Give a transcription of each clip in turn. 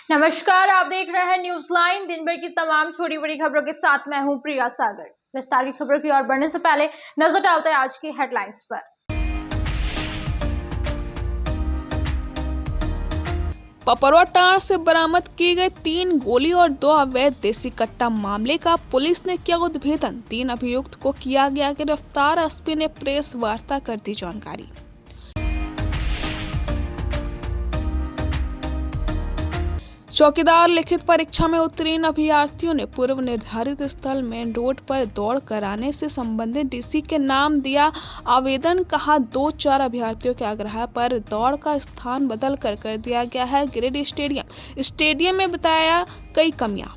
नमस्कार, आप देख रहे हैं न्यूज लाइन। दिन भर की तमाम छोटी बड़ी खबरों के साथ मैं हूं प्रिया सागर। विस्तार की खबरों की ओर बढ़ने से पहले नजर डालते हैं आज की हेडलाइंस पर। पपरवाटांड़ से बरामद की गई 3 गोली और 2 अवैध देसी कट्टा मामले का पुलिस ने किया उद्भेदन। 3 अभियुक्त को किया गया गिरफ्तार। एसपी ने प्रेस वार्ता कर दी जानकारी। चौकीदार लिखित परीक्षा में उत्तीर्ण अभ्यर्थियों ने पूर्व निर्धारित स्थल मेन रोड पर दौड़ कराने से संबंधित डीसी के नाम दिया आवेदन। कहा 2-4 अभ्यर्थियों के आग्रह पर दौड़ का स्थान बदल कर दिया गया है गिरिडीह स्टेडियम में बताया कई कमियां।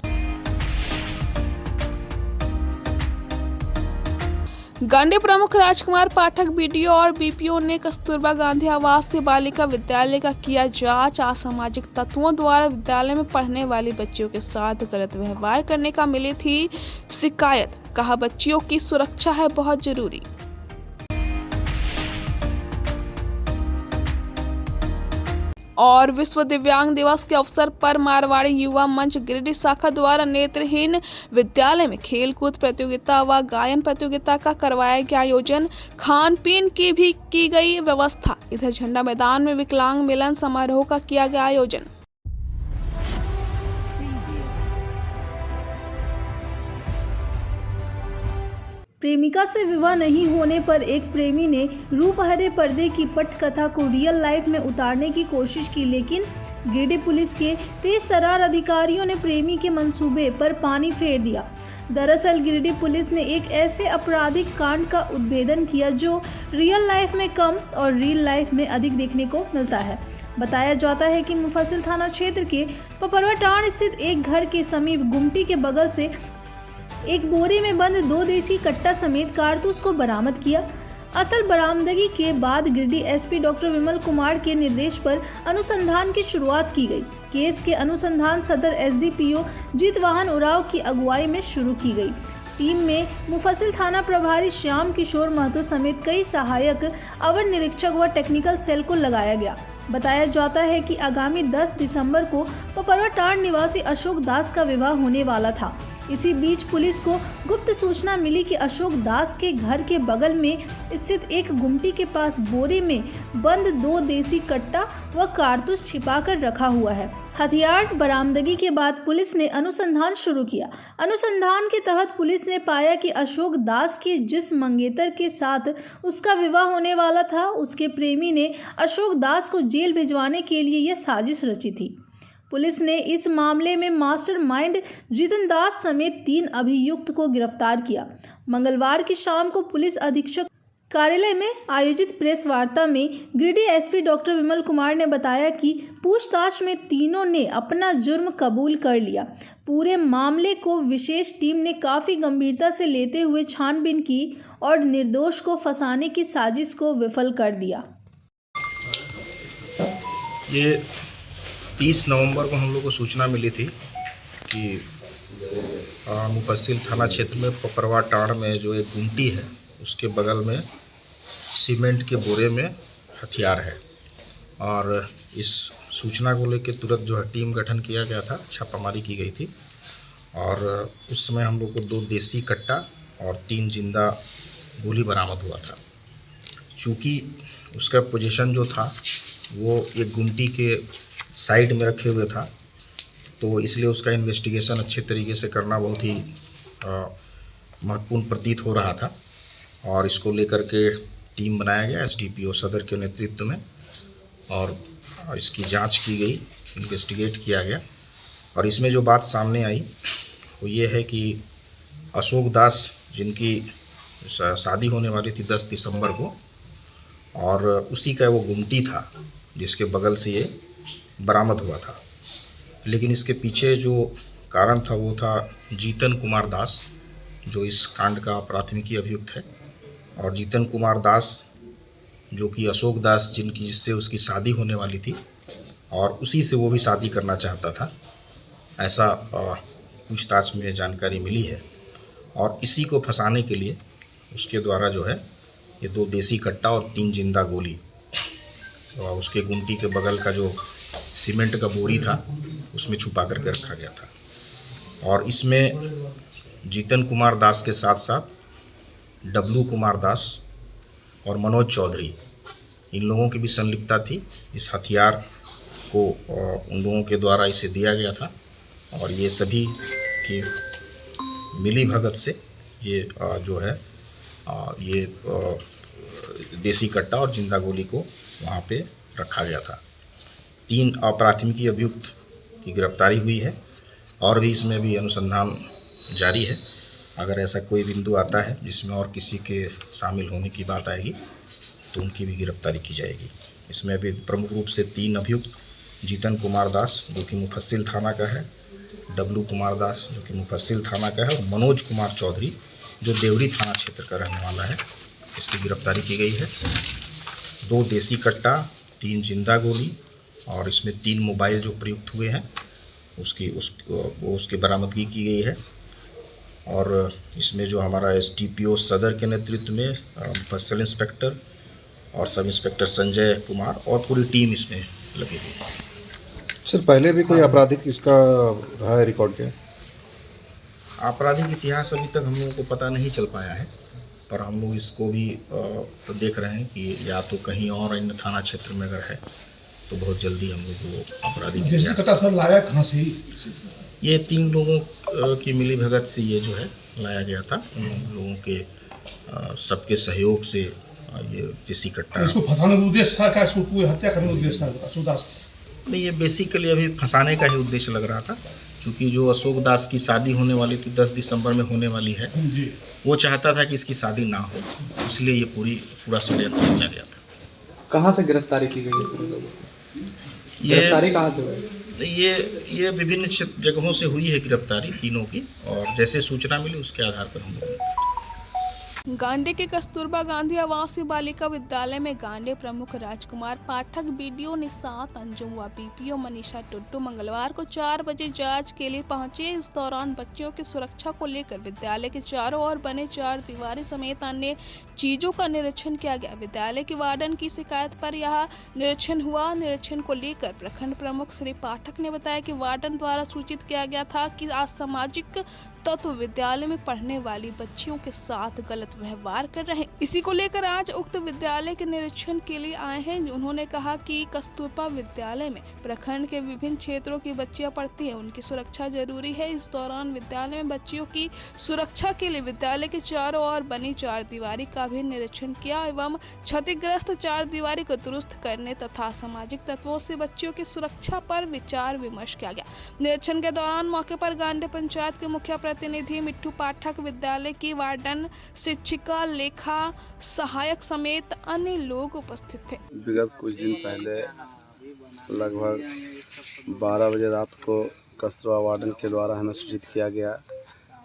गंडे प्रमुख राजकुमार पाठक बीडीओ और बीपीओ ने कस्तूरबा गांधी आवासीय बालिका विद्यालय का किया जांच। असामाजिक तत्वों द्वारा विद्यालय में पढ़ने वाली बच्चियों के साथ गलत व्यवहार करने का मिली थी शिकायत। कहा बच्चियों की सुरक्षा है बहुत जरूरी। और विश्व दिव्यांग दिवस के अवसर पर मारवाड़ी युवा मंच गिरिडीह शाखा द्वारा नेत्रहीन विद्यालय में खेलकूद प्रतियोगिता व गायन प्रतियोगिता का करवाया गया आयोजन। खान पीन की भी की गई व्यवस्था। इधर झंडा मैदान में विकलांग मिलन समारोह का किया गया आयोजन। प्रेमिका से विवाह नहीं होने पर एक प्रेमी ने रूपहरे पर्दे की पटकथा को रियल लाइफ में उतारने की कोशिश की, लेकिन गिरिडीह पुलिस के तेज तर्रार अधिकारियों ने प्रेमी के मंसूबे पर पानी फेर दिया। दरअसल गिरिडीह पुलिस ने एक ऐसे आपराधिक कांड का उद्भेदन किया जो रियल लाइफ में कम और रियल लाइफ में अधिक देखने को मिलता है। बताया जाता है कि मुफस्सिल थाना क्षेत्र के पपरवाटांड़ स्थित एक घर के समीप गुमटी के बगल से एक बोरे में बंद 2 देसी कट्टा समेत कारतूस को बरामद किया। असल बरामदगी के बाद गिरिडीह एसपी डॉक्टर विमल कुमार के निर्देश पर अनुसंधान की शुरुआत की गई। केस के अनुसंधान सदर एसडीपीओ जीतवाहन उरांव की अगुवाई में शुरू की गई। टीम में मुफस्सिल थाना प्रभारी श्याम किशोर महतो समेत कई सहायक, अवर निरीक्षक व टेक्निकल सेल को लगाया गया। बताया जाता है कि आगामी 10 दिसंबर को पपरवाटांड़ निवासी अशोक दास का विवाह होने वाला था। इसी बीच पुलिस को गुप्त सूचना मिली कि अशोक दास के घर के बगल में स्थित एक गुमटी के पास बोरे में बंद 2 देसी कट्टा व कारतूस छिपाकर रखा हुआ है। हथियार बरामदगी के बाद पुलिस ने अनुसंधान शुरू किया। अनुसंधान के तहत पुलिस ने पाया कि अशोक दास के जिस मंगेतर के साथ उसका विवाह होने वाला था, उसके प्रेमी ने अशोक दास को जेल भिजवाने के लिए यह साजिश रची थी। पुलिस ने इस मामले में मास्टरमाइंड जितन दास समेत 3 अभियुक्त को गिरफ्तार किया। मंगलवार की शाम को पुलिस अधीक्षक कार्यालय में आयोजित प्रेस वार्ता में गिरिडीह एसपी डॉक्टर विमल कुमार ने बताया कि पूछताछ में तीनों ने अपना जुर्म कबूल कर लिया। पूरे मामले को विशेष टीम ने काफ़ी गंभीरता से लेते हुए छानबीन की और निर्दोष को फंसाने की साजिश को विफल कर दिया। ये 30 नवंबर को हम लोग को सूचना मिली थी कि मुफस्सिल थाना क्षेत्र में पपरवाटांड़ में जो एक गुमटी है उसके बगल में सीमेंट के बोरे में हथियार है। और इस सूचना को लेकर तुरंत जो है टीम गठन किया गया था, छापामारी की गई थी और उस समय हम लोग को 2 देसी कट्टा और 3 जिंदा गोली बरामद हुआ था। चूँकि उसका पोजीशन जो था वो एक गुमटी के साइड में रखे हुए था, तो इसलिए उसका इन्वेस्टिगेशन अच्छे तरीके से करना बहुत ही महत्वपूर्ण प्रतीत हो रहा था और इसको लेकर के टीम बनाया गया एसडीपीओ सदर के नेतृत्व में और इसकी जांच की गई, इन्वेस्टिगेट किया गया। और इसमें जो बात सामने आई वो ये है कि अशोक दास जिनकी शादी होने वाली थी 10 दिसंबर को और उसी का वो गुमटी था जिसके बगल से ये बरामद हुआ था। लेकिन इसके पीछे जो कारण था वो था जीतन कुमार दास, जो इस कांड का प्राथमिकी अभियुक्त है। और जीतन कुमार दास जो कि अशोक दास जिससे उसकी शादी होने वाली थी और उसी से वो भी शादी करना चाहता था, ऐसा पूछताछ में जानकारी मिली है। और इसी को फंसाने के लिए उसके द्वारा जो है ये 2 देसी कट्टा और 3 जिंदा गोली उसके गुमटी के बगल का जो सीमेंट का बोरी था उसमें छुपा करके रखा गया था। और इसमें जीतन कुमार दास के साथ साथ डब्लू कुमार दास और मनोज चौधरी, इन लोगों की भी संलिप्तता थी। इस हथियार को उन लोगों के द्वारा इसे दिया गया था और ये सभी की मिली भगत से ये जो है ये देसी कट्टा और जिंदा गोली को वहाँ पे रखा गया था। 3 अप्राथमिकी अभियुक्त की गिरफ्तारी हुई है और भी इसमें भी अनुसंधान जारी है। अगर ऐसा कोई बिंदु आता है जिसमें और किसी के शामिल होने की बात आएगी तो उनकी भी गिरफ्तारी की जाएगी। इसमें भी प्रमुख रूप से 3 अभियुक्त जीतन कुमार दास जो कि मुफस्सिल थाना का है, डब्लू कुमार दास जो कि मुफस्सिल थाना का है और मनोज कुमार चौधरी जो देवरी थाना क्षेत्र का रहने वाला है, इसकी गिरफ्तारी की गई है। 2 देसी कट्टा, 3 जिंदा गोली और इसमें 3 मोबाइल जो प्रयुक्त हुए हैं उसकी बरामदगी की गई है। और इसमें जो हमारा STPO सदर के नेतृत्व में मुफस्सिल इंस्पेक्टर और सब इंस्पेक्टर संजय कुमार और पूरी टीम इसमें लगी हुई है। सर पहले भी कोई आपराधिक इसका रहा है रिकॉर्ड क्या? आपराधिक इतिहास अभी तक हम लोगों को पता नहीं चल पाया है, पर हम लोग इसको भी तो देख रहे हैं कि या तो कहीं और अन्य थाना क्षेत्र में अगर है तो बहुत जल्दी हम लोग वो आपराधिक जैसे कटा सर लाया कहाँ से? ये 3 लोगों की मिली भगत से ये जो है लाया गया था। उन लोगों के सबके सहयोग से ये देसी कट्टा। इसको फंसाने का उद्देश्य था क्या? इसको कोई हत्या करने का उद्देश्य था अशोक दास? नहीं, ये बेसिकली अभी फंसाने का ही उद्देश्य लग रहा था, क्योंकि जो अशोक दास की शादी होने वाली थी 10 दिसंबर में होने वाली है जी, वो चाहता था कि इसकी शादी ना हो, इसलिए ये पूरा षड्यंत्र रचा गया था। कहाँ से गिरफ्तारी की गई है सर लोगों की? गिरफ्तारी कहाँ से हुई? ये विभिन्न जगहों से हुई है गिरफ्तारी तीनों की, और जैसे सूचना मिली उसके आधार पर हम लोग गांडे के कस्तूरबा गांधी आवासीय बालिका विद्यालय में गांडे प्रमुख राजकुमार पाठक, BDO निशात अंजुम व BPO मनीषा टुड्डू मंगलवार को 4 बजे जांच के लिए पहुंचे। इस दौरान बच्चियों की सुरक्षा को लेकर विद्यालय के चारों ओर बने 4 दीवारी समेत अन्य चीजों का निरीक्षण किया गया। विद्यालय की वार्डन की शिकायत पर यह निरीक्षण हुआ। निरीक्षण को लेकर प्रखंड प्रमुख श्री पाठक ने बताया कि वार्डन द्वारा सूचित किया गया था कि असामाजिक तत्व विद्यालय में पढ़ने वाली बच्चियों के साथ गलत व्यवहार कर रहे हैं। इसी को लेकर आज उक्त विद्यालय के निरीक्षण के लिए आए हैं। उन्होंने कहा कि कस्तूरबा विद्यालय में प्रखंड के विभिन्न क्षेत्रों की बच्चियां पढ़ती हैं, उनकी सुरक्षा जरूरी है। इस दौरान विद्यालय में बच्चियों की सुरक्षा के लिए विद्यालय के चारों ओर बनी 4 दीवारी का भी निरीक्षण किया एवं क्षतिग्रस्त 4 दीवारी को दुरुस्त करने तथा सामाजिक तत्वों से बच्चियों की सुरक्षा पर विचार विमर्श किया गया। निरीक्षण के दौरान मौके पर गांडे पंचायत के मुखिया प्रतिनिधि मिट्टू पाठक, विद्यालय की वार्डन, शिक्षिका, लेखा सहायक समेत अन्य लोग उपस्थित थे। विगत कुछ दिन पहले लगभग 12 बजे रात को कस्तूरबा वार्डन के द्वारा हमें सूचित किया गया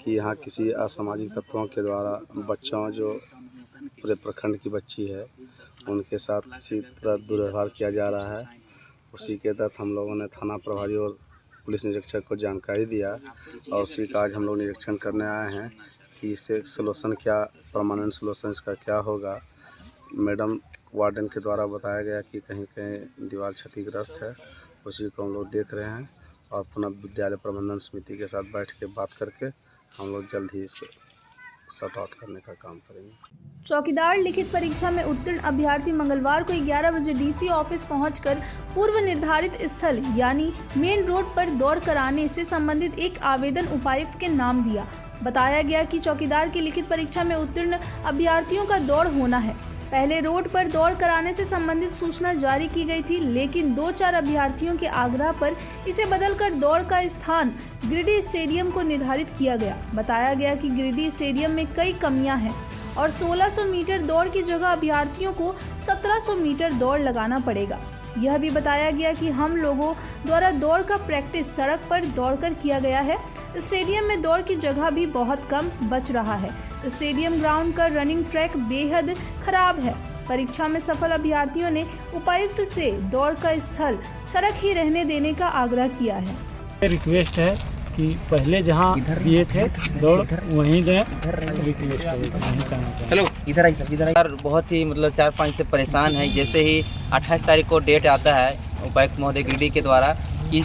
कि यहाँ किसी असामाजिक तत्वों के द्वारा बच्चों जो पूरे प्रखंड की बच्ची है उनके साथ किसी तरह दुर्व्यवहार किया जा रहा है। उसी के तहत हम लोगों ने थाना प्रभारी और पुलिस निरीक्षक को जानकारी दिया और उसी का आज हम लोग निरीक्षण करने आए हैं कि इससे सलूशन क्या, परमानेंट सलूशन इसका क्या होगा। मैडम वार्डन के द्वारा बताया गया कि कहीं कहीं दीवार क्षतिग्रस्त है, उसी को हम लोग देख रहे हैं और पुनः विद्यालय प्रबंधन समिति के साथ बैठ के बात करके हम लोग जल्द ही इसको सॉर्ट आउट करने का काम करेंगे। चौकीदार लिखित परीक्षा में उत्तीर्ण अभ्यर्थी मंगलवार को 11 बजे DC ऑफिस पहुंचकर पूर्व निर्धारित स्थल यानी मेन रोड पर दौड़ कराने से संबंधित एक आवेदन उपायुक्त के नाम दिया। बताया गया कि चौकीदार की लिखित परीक्षा में उत्तीर्ण अभ्यर्थियों का दौड़ होना है। पहले रोड पर दौड़ कराने से संबंधित सूचना जारी की गई थी, लेकिन 2-4 अभ्यर्थियों के आग्रह पर इसे बदलकर दौड़ का स्थान गिरिडीह स्टेडियम को निर्धारित किया गया। बताया गया कि गिरिडीह स्टेडियम में कई कमियां हैं और 1600 मीटर दौड़ की जगह अभ्यर्थियों को 1700 मीटर दौड़ लगाना पड़ेगा। यह भी बताया गया कि हम लोगों द्वारा दौड़ का प्रैक्टिस सड़क पर दौड़कर किया गया है। स्टेडियम में दौड़ की जगह भी बहुत कम बच रहा है। स्टेडियम ग्राउंड का रनिंग ट्रैक बेहद खराब है। परीक्षा में सफल अभ्यर्थियों ने उपायुक्त से दौड़ का स्थल सड़क ही रहने देने का आग्रह किया है। रिक्वेस्ट है कि पहले जहाँ दिए थे दौड़ वहीं दें। रिक्वेस्ट है, वहीं करना चाहिए। इधर आई सर, इधर आई। बहुत ही मतलब 4-5 से परेशान है। जैसे ही 28 तारीख को डेट आता है उपायुक्त महोदय गिरिडीह के द्वारा कि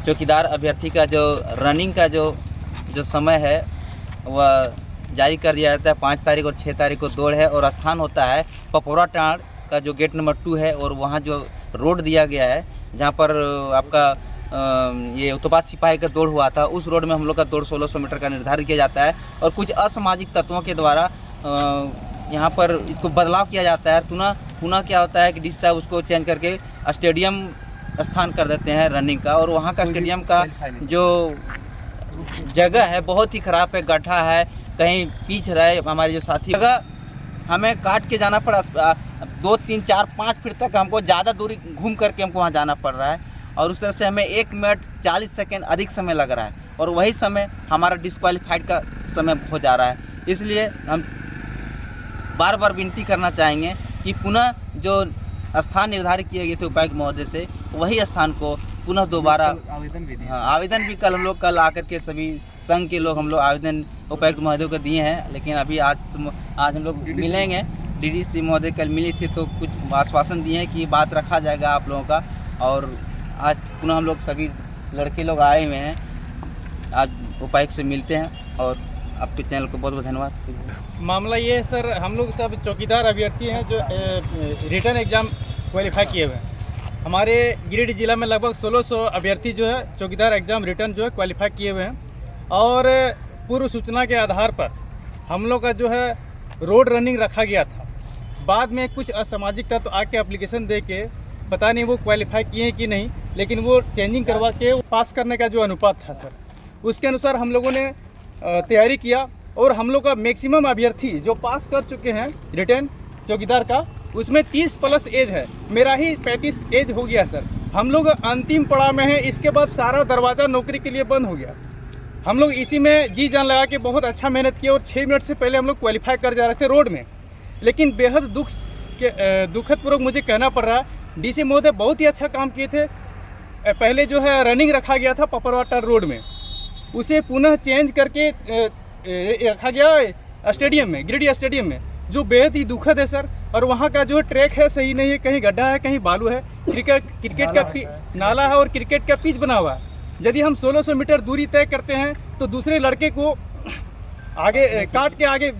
चौकीदार अभ्यर्थी का जो रनिंग का जो समय है वह जारी कर दिया जाता है। 5 तारीख और 6 तारीख को दौड़ है और स्थान होता है पपौरा टाड़ का जो गेट नंबर 2 है, और वहाँ जो रोड दिया गया है जहाँ पर आपका ये उत्पाद सिपाही का दौड़ हुआ था, उस रोड में हम लोग का दौड़ 1600 मीटर का निर्धारित किया जाता है। और कुछ असामाजिक तत्वों के द्वारा यहाँ पर इसको बदलाव किया जाता है। पुनः क्या होता है कि डीसी साहब उसको चेंज करके स्टेडियम स्थान कर देते हैं रनिंग का, और वहाँ का स्टेडियम का जो जगह है बहुत ही ख़राब है, गड्ढा है, कहीं पीछ रहे हमारे जो साथी, जगह हमें काट के जाना पड़ा। 2, 3, 4, 5 फीट तक हमको ज़्यादा दूरी घूम करके हमको वहाँ जाना पड़ रहा है, और उस तरह से हमें 1 मिनट 40 सेकेंड अधिक समय लग रहा है, और वही समय हमारा डिस्क्वालीफाइड का समय हो जा रहा है। इसलिए हम बार बार विनती करना चाहेंगे कि पुनः जो स्थान निर्धारित किए गए थे उपायुक्त महोदय से, वही स्थान को पुनः दोबारा आवेदन भी कल हम लोग आकर के सभी संघ के लोग हम लोग आवेदन उपायुक्त महोदय को दिए हैं। लेकिन अभी आज हम लोग मिलेंगे, डीडीसी महोदय कल मिली थी तो कुछ आश्वासन दिए हैं कि बात रखा जाएगा आप लोगों का, और आज पुनः हम लोग सभी लड़के लोग आए हुए हैं, आज उपायुक्त से मिलते हैं। और आपके चैनल को बहुत बहुत धन्यवाद। मामला ये है सर, हम लोग सब चौकीदार अभ्यर्थी हैं जो रिटर्न एग्ज़ाम क्वालिफाई किए हुए हैं। हमारे गिरिडीह जिला में लगभग 1600 अभ्यर्थी जो है चौकीदार एग्ज़ाम रिटर्न जो है क्वालिफाई किए हुए हैं, और पूर्व सूचना के आधार पर हम लोग का जो है रोड रनिंग रखा गया था। बाद में कुछ असामाजिक तत्व आके एप्लीकेशन दे के पता नहीं वो क्वालिफाई किए हैं कि नहीं, लेकिन वो चेंजिंग करवा के पास करने का जो अनुपात था सर, उसके अनुसार हम लोगों ने तैयारी किया, और हम लोग का मैक्सिमम अभ्यर्थी जो पास कर चुके हैं रिटर्न चौकीदार का, उसमें 30+ एज है। मेरा ही 35 एज हो गया सर। हम लोग अंतिम पड़ाव में हैं, इसके बाद सारा दरवाज़ा नौकरी के लिए बंद हो गया। हम लोग इसी में जी जान लगा के बहुत अच्छा मेहनत किया, और 6 मिनट से पहले हम लोग क्वालिफाई कर जा रहे थे रोड में। लेकिन बेहद दुखदपूर्वक मुझे कहना पड़ रहा है, डीसी महोदय बहुत ही अच्छा काम किए थे। पहले जो है रनिंग रखा गया था पपरवाटा रोड में, उसे पुनः चेंज करके रखा गया स्टेडियम में, गिरिडीह स्टेडियम में, जो बेहद ही दुखद है सर। और वहाँ का जो ट्रैक है सही नहीं है, कहीं गड्ढा है, कहीं बालू है, क्रिकेट का नाला है और क्रिकेट का पिच बना हुआ है। यदि हम 1600 मीटर दूरी तय करते हैं तो दूसरे लड़के को आगे काट के आगे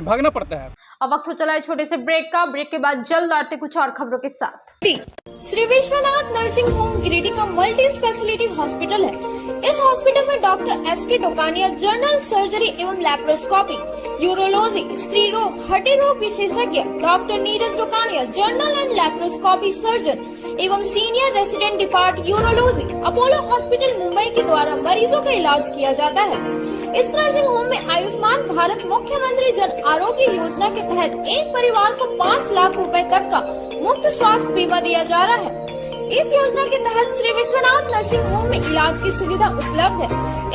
भागना पड़ता है। अब वक्त हो चला है छोटे से ब्रेक का। ब्रेक के बाद जल्द आते कुछ और खबरों के साथ। श्री विश्वनाथ नर्सिंग होम गिरिडीह का मल्टी स्पेशलिटी हॉस्पिटल है। इस हॉस्पिटल में doctor S K. Dokania general surgery एवं लैप्रोस्कोपी, यूरोलॉजी, स्त्री रोग, हड्डी रोग विशेषज्ञ, doctor Neeraj Dokania general and laparoscopy surgeon एवं senior resident depart urology, Apollo hospital Mumbai के द्वारा मरीजों का इलाज किया जाता है। इस नर्सिंग होम में आयुष्मान भारत मुख्यमंत्री जन आरोग्य योजना के तहत एक परिवार को 5 लाख रुपए तक का मुफ्त स्वास्थ्य बीमा दिया जा रहा है। इस योजना के तहत श्री विश्वनाथ नर्सिंग होम में इलाज की सुविधा उपलब्ध है।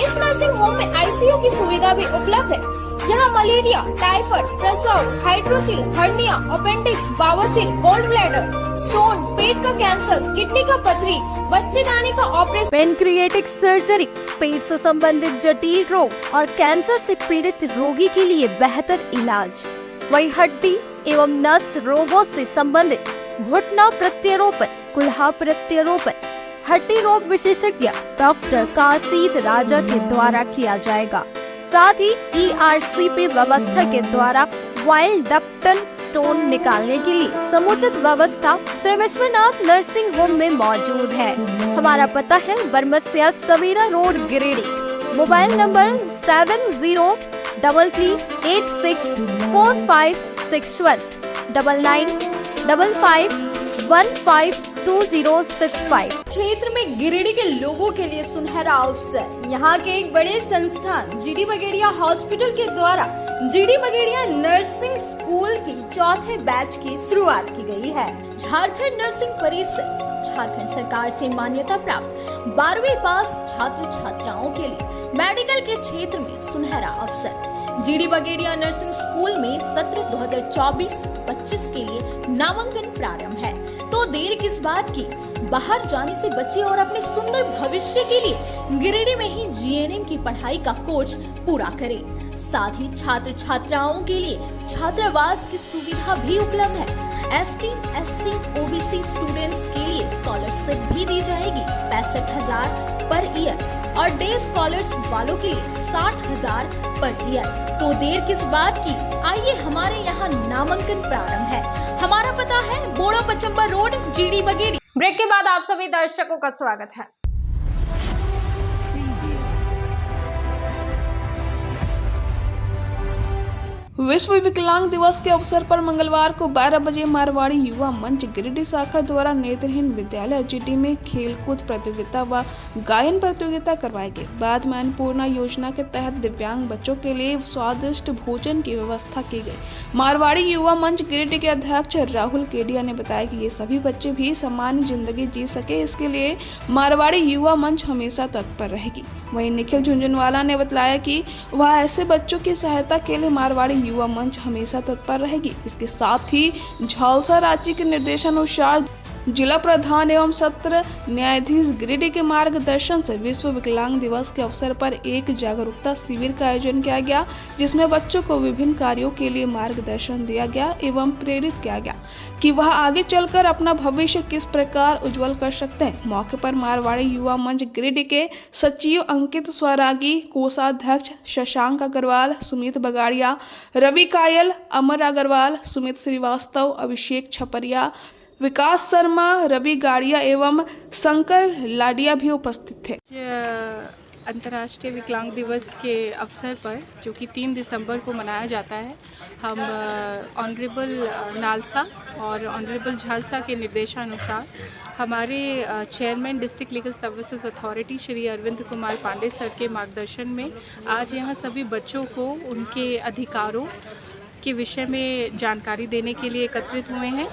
इस नर्सिंग होम में आईसीयू की सुविधा भी उपलब्ध है। यहाँ मलेरिया, टाइफाइड, प्रसव, हाइड्रोसिल, हर्निया, अपेंडिक्स, बवासीर, गोल्ड ब्लैडर, स्टोन, पेट का कैंसर, किडनी का पथरी, बच्चेदानी का ऑपरेशन, पेनक्रिएटिक सर्जरी, पेट से संबंधित जटिल रोग और कैंसर से पीड़ित रोगी के लिए बेहतर इलाज। वही हड्डी एवं नस रोगों से संबंधित घुटना प्रत्यारोपण, कुल्हा प्रत्यारोपण, हड्डी रोग विशेषज्ञ डॉक्टर काशीद राजा के द्वारा किया जाएगा। साथ ही ERCP व्यवस्था के द्वारा वाइल्ड डक्टल स्टोन निकालने के लिए समुचित व्यवस्था श्री विश्वनाथ नर्सिंग होम में मौजूद है। हमारा पता है Baramasia Savera road Giridih. Mobile number 7033864561 9955152065। क्षेत्र में गिरिडीह के लोगों के लिए सुनहरा अवसर। यहाँ के एक बड़े संस्थान जीडी बगेड़िया हॉस्पिटल के द्वारा जीडी बगेड़िया नर्सिंग स्कूल की 4थे बैच की शुरुआत की गई है। झारखंड नर्सिंग परिषद झारखंड सरकार से मान्यता प्राप्त 12वीं पास छात्र छात्राओं के लिए मेडिकल के क्षेत्र में सुनहरा अवसर। जीडी बगेड़िया नर्सिंग स्कूल में सत्र 2024-25 के लिए नामांकन प्रारंभ है, तो देर किस बात की, बाहर जाने से बचे और अपने सुंदर भविष्य के लिए गिरिडीह में ही GNM की पढ़ाई का कोर्स पूरा करें। साथ ही छात्र छात्राओं के लिए छात्रावास की सुविधा भी उपलब्ध है। ST, SC, OBC स्टूडेंट्स के लिए स्कॉलरशिप भी दी जाएगी 65,000 पर ईयर और डे स्कॉलर्स वालों के लिए 60,000 पर ईयर। तो देर किस बात की, आइए हमारे यहाँ नामांकन प्रारंभ है। हमारा पता है बोड़ा पचम्बा रोड, GD बगेड़ी। ब्रेक के बाद आप सभी दर्शकों का स्वागत है। विश्व विकलांग दिवस के अवसर पर मंगलवार को 12 बजे मारवाड़ी युवा मंच गिरिडीह शाखा द्वारा नेत्रहीन विद्यालय GD में खेलकूद प्रतियोगिता व गायन प्रतियोगिता करवाई गई। बाद में अन्नपूर्णा योजना के तहत दिव्यांग बच्चों के लिए स्वादिष्ट भोजन की व्यवस्था की गई। मारवाड़ी युवा मंच गिरिडीह के अध्यक्ष राहुल केडिया ने बताया कि ये सभी बच्चे भी सामान्य जिंदगी जी सके, इसके लिए मारवाड़ी युवा मंच हमेशा तत्पर रहेगी। वहीं निखिल झुंझुनवाला ने बताया कि वह ऐसे बच्चों की सहायता के लिए मारवाड़ी युवा मंच हमेशा तत्पर रहेगी। इसके साथ ही झालसा रांची के निर्देशानुसार जिला प्रधान एवं सत्र न्यायाधीश गिरिडीह के मार्गदर्शन से विश्व विकलांग दिवस के अवसर पर एक जागरूकता शिविर का आयोजन किया गया, जिसमें बच्चों को विभिन्न कार्यों के लिए मार्गदर्शन दिया गया एवं प्रेरित किया गया कि वह आगे चलकर अपना भविष्य किस प्रकार उज्जवल कर सकते हैं। मौके पर मारवाड़ी युवा मंच गिरिडीह के सचिव अंकित स्वरागी, कोषाध्यक्ष शशांक अग्रवाल, सुमित बगाड़िया, रवि कायल, अमर अग्रवाल, सुमित श्रीवास्तव, अभिषेक छपरिया, विकास शर्मा, रवि गाड़िया एवं शंकर लाडिया भी उपस्थित थे। अंतर्राष्ट्रीय विकलांग दिवस के अवसर पर, जो कि 3 दिसंबर को मनाया जाता है, हम ऑनरेबल नालसा और ऑनरेबल झालसा के निर्देशानुसार हमारे chairman district legal services authority Shri Arvind Kumar Pandey sir के मार्गदर्शन में आज यहाँ सभी बच्चों को उनके अधिकारों के विषय में जानकारी देने के लिए एकत्रित हुए हैं।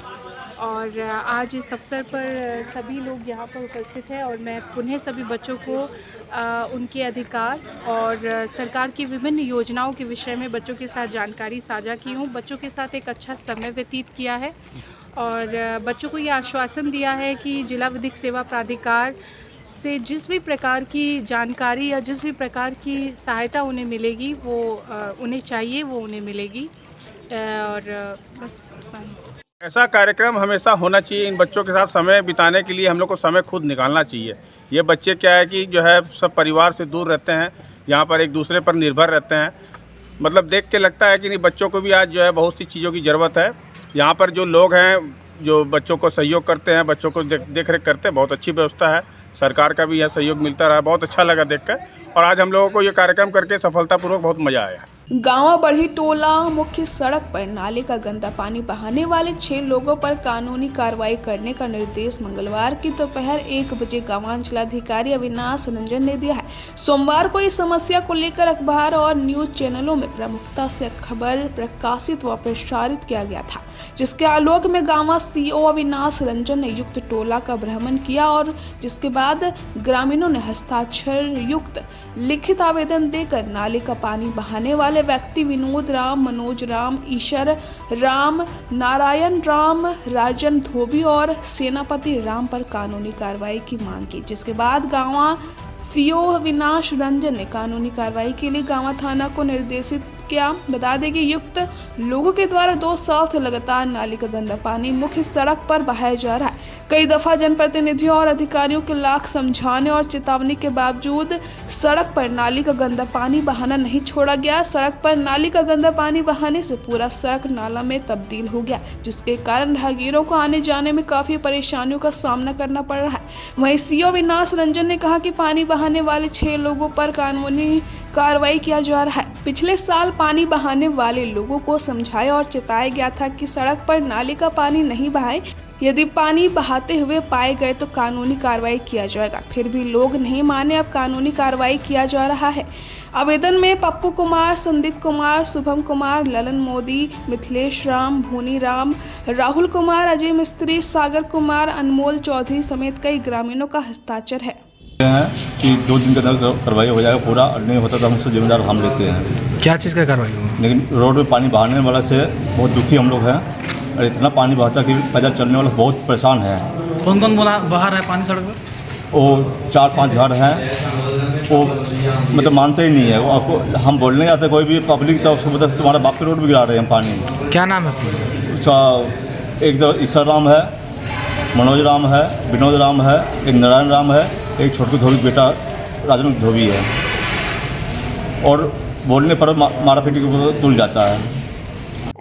और आज इस अवसर पर सभी लोग यहाँ पर उपस्थित हैं और मैं पुनः सभी बच्चों को उनके अधिकार और सरकार की विभिन्न योजनाओं के विषय में बच्चों के साथ जानकारी साझा की हूँ। बच्चों के साथ एक अच्छा समय व्यतीत किया है और बच्चों को ये आश्वासन दिया है कि जिला विधिक सेवा प्राधिकार से जिस भी प्रकार की जानकारी या जिस भी प्रकार की सहायता उन्हें मिलेगी वो उन्हें चाहिए, वो उन्हें मिलेगी। और बस ऐसा कार्यक्रम हमेशा होना चाहिए। इन बच्चों के साथ समय बिताने के लिए हम लोग को समय खुद निकालना चाहिए। ये बच्चे क्या है कि जो है सब परिवार से दूर रहते हैं, यहाँ पर एक दूसरे पर निर्भर रहते हैं। मतलब देख के लगता है कि नहीं, बच्चों को भी आज जो है बहुत सी चीज़ों की ज़रूरत है। यहाँ पर जो लोग हैं जो बच्चों को सहयोग करते हैं, बच्चों को देख रेख करते हैं, बहुत अच्छी व्यवस्था है। सरकार का भी यह सहयोग मिलता रहा, बहुत अच्छा लगा देखकर। और आज हम लोगों को ये कार्यक्रम करके सफलतापूर्वक बहुत मज़ा आया। गांव बढ़ी टोला मुख्य सड़क पर नाले का गंदा पानी बहाने वाले 6 लोगों पर कानूनी कार्रवाई करने का निर्देश मंगलवार की दोपहर 1 बजे गांवांचलाधिकारी अविनाश रंजन ने दिया है। सोमवार को इस समस्या को लेकर अखबार और न्यूज चैनलों में प्रमुखता से खबर प्रकाशित व प्रसारित किया गया था, जिसके आलोक में गांवा CO अविनाश रंजन ने युक्त टोला का भ्रमण किया और जिसके बाद ग्रामीणों ने हस्ताक्षर युक्त लिखित आवेदन देकर नाले का पानी बहाने वाले व्यक्ति विनोद राम, मनोज राम, ईश्वर राम, नारायण राम, राजन धोबी और सेनापति राम पर कानूनी कार्रवाई की मांग की, जिसके बाद गांवा CO अविनाश रंजन ने कानूनी कार्रवाई के लिए गांवा थाना को निर्देशित किया। बता दें कि युक्त लोगों के द्वारा 2 साल से लगातार नाली का गंदा पानी मुख्य सड़क पर बहाया जा रहा है। कई दफा जनप्रतिनिधियों और अधिकारियों के लाख समझाने और चेतावनी के बावजूद सड़क पर नाली का गंदा पानी बहाना नहीं छोड़ा गया। सड़क पर नाली का गंदा पानी बहाने से पूरा सड़क नाला में तब्दील हो गया, जिसके कारण राहगीरों को आने जाने में काफी परेशानियों का सामना करना पड़ रहा है। वहीं CO अविनाश रंजन ने कहा कि पानी बहाने वाले 6 लोगों पर कानूनी कार्रवाई किया जा रहा है। पिछले साल पानी बहाने वाले लोगों को समझाया और चेताया गया था कि सड़क पर नाले का पानी नहीं बहाएं। यदि पानी बहाते हुए पाए गए तो कानूनी कार्रवाई किया जाएगा। फिर भी लोग नहीं माने, अब कानूनी कार्रवाई किया जा रहा है। आवेदन में पप्पू कुमार, संदीप कुमार, शुभम कुमार, ललन मोदी, मिथिलेश राम, भूनी राम, राहुल कुमार, अजय मिस्त्री, सागर कुमार, अनमोल चौधरी समेत कई ग्रामीणों का हस्ताक्षर है कि 2 दिन के अंदर कार्रवाई हो जाएगा। पूरा नहीं होता तो हम उससे जिम्मेदार हम लेते हैं। क्या चीज़ का कार्रवाई होगा? लेकिन रोड में पानी बहाने वाला से बहुत दुखी हम लोग हैं और इतना पानी बहाता कि पैदल चलने वाला बहुत परेशान है। कौन कौन बहा रहा है पानी सड़क पर? वो 4-5 घर हैं वो मतलब मानते ही नहीं है। वो आपको हम बोलने आते कोई भी पब्लिक तो उसको मतलब तुम्हारा बाप के रोड भी गिरा रहे हैं पानी। क्या नाम है? उसका एक तो ईश्वर राम है, मनोज राम है, विनोद राम है, एक नारायण राम है, एक छोटू धोबी बेटा राजन धोबी है। और बोलने पर मारा पीटी को तुल जाता है।